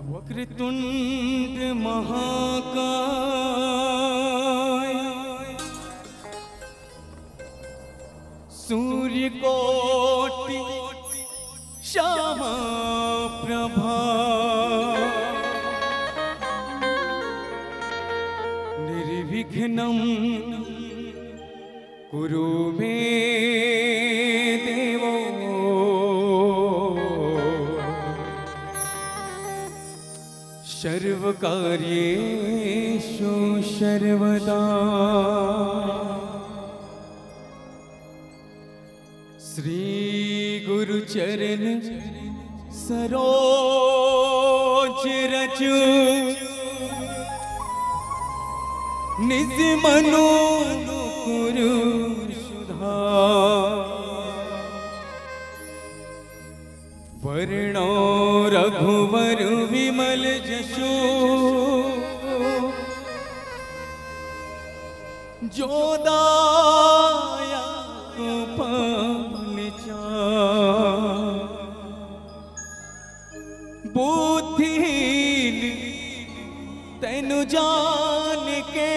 वक्रतुंड महाकाय सूर्यकोटि समप्रभा निर्विघ्नं कुरु मे देवो सर्वकार्येषु सर्वदा। श्री गुरु चरण सरोज रजु निज मनु कुरु सुधा वर्णो रघुवर विमल जशो जोदाया बुद्धिहीन तैनु जान के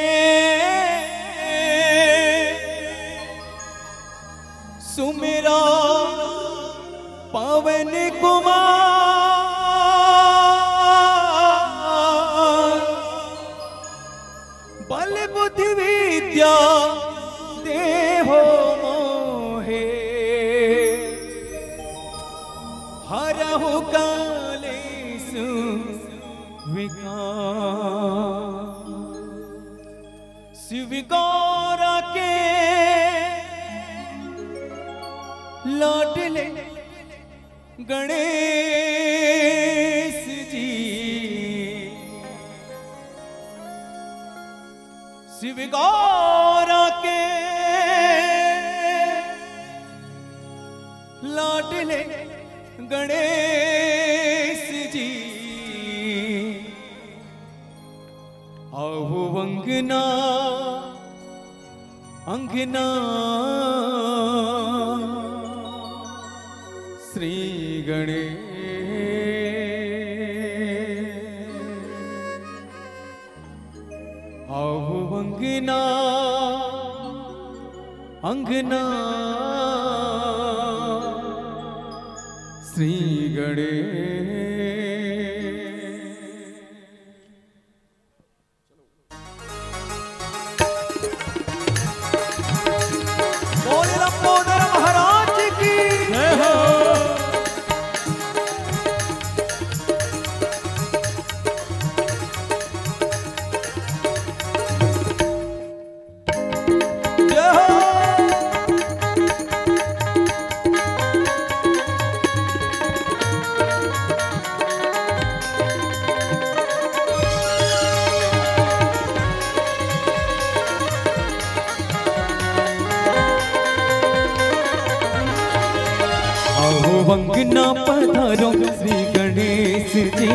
सुमेरा पवन कुमार बल बुद्धि विद्या देहो मोहे हरहु कालेषु विकार शिवगौर के लाडले गणेश जी शिवगौर के लाडले गणेश जी आहु अंगना अंगना श्री गणेश आहु अंगना अंगना श्री गणेश। बोले लंबोदर महाराज की जय हो। वंगना पधारो श्री गणेश जी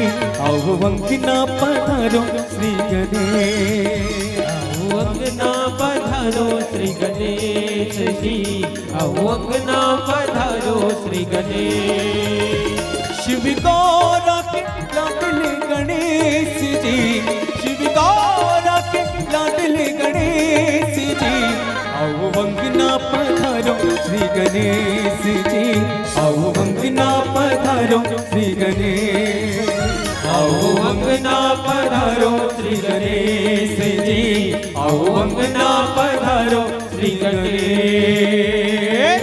आओ वंगना पधारो श्री गणेश आओ वंगना पधारो श्री गणेश जी आओ वंगना पधारो श्री गणेश। शिव गौरा के लाडले गणेश जी शिव गौरा के लाडले गणेश जी आओ वंगना पधारो श्री गणेश जी आओ वंगना पधारो श्री गणेश आओ वंगना पधारो श्री गणेश जी आओ वंगना पधारो श्री गणेश।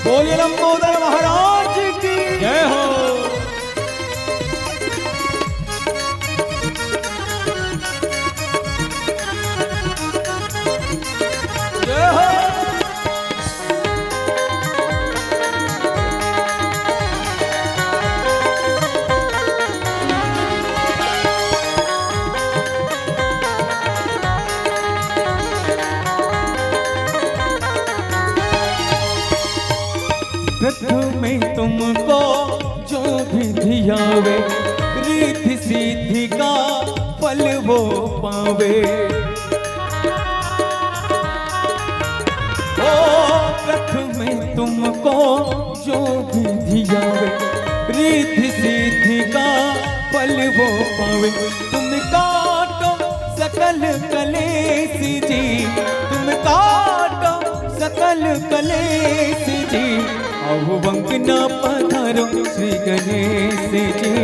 बोलिए लंबोदर महाराज की जय हो। जय हो। में तुमको जो भी धियावे रिद्धि सिद्धि का फल वो पावे। ओ प्रथम में तुमको जो भी धियावे काटो सकल कलेश जी। आओ अंगना पधारो श्री गणेश जी,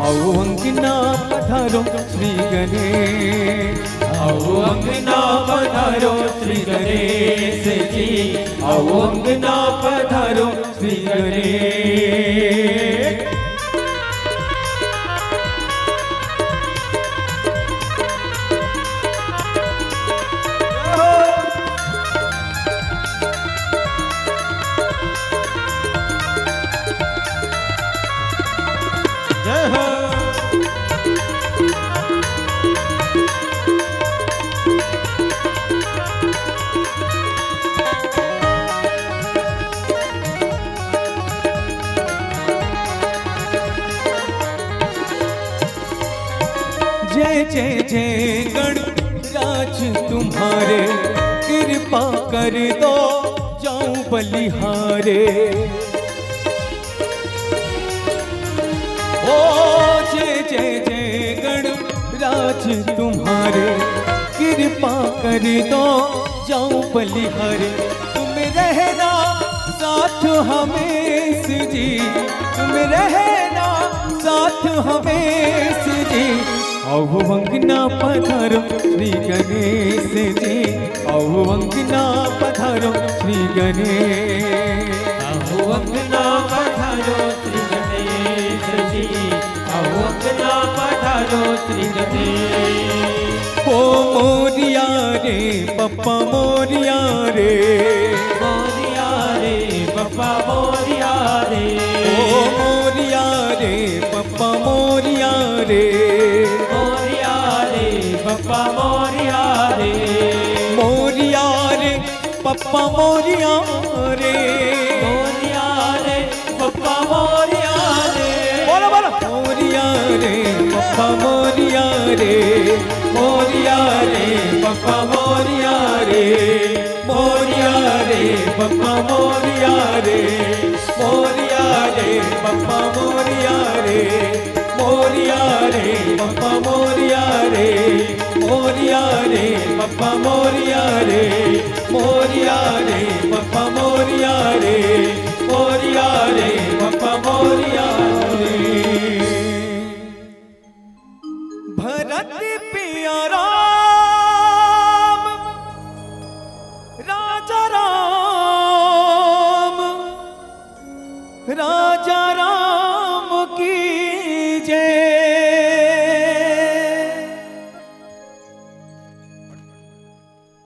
आओ अंगना पधारो श्री गणेश। आओ अंगना पधारो श्री गणेश जी, आओ अंगना पधारो श्री गणेश। जय हो। जय जय जय गणराज तुम्हारे, कृपा कर दो जाऊं बलिहारे। ओ जय जय जय गणराज तुम्हारे, कृपा कर दो जाऊं बलिहारे। तुम रहना साथ हमें जी, तुम रहना साथ हमें जी। आओ अंगना पधारो श्री गणेश जी, आओ अंगना पधारो श्री गणेश। आओ अंगना पधारो श्री गणेश जी, आओ अंगना पधारो श्री गणेश। ओ मोरिया रे पप्पा मोरिया रे, मोरिया रे पप्पा मोरिया रे। ओ मोरिया रे पप्पा मोरिया रे, मोरिया रे पप्पा मोरिया रे। मोरिया रे पप्पा मोरिया रे, मोरिया रे पप्पा मोरिया रे। बोलो बोलो। मोरिया रे पप्पा मोरिया रे, मोरिया रे पप्पा मोरिया रे, मोरिया रे पप्पा मोरिया रे, मोरिया रे पप्पा मोरिया रे, मोरिया रे पप्पा मोरिया रे, मोरिया रे पप्पा मोरिया रे, मोरिया रे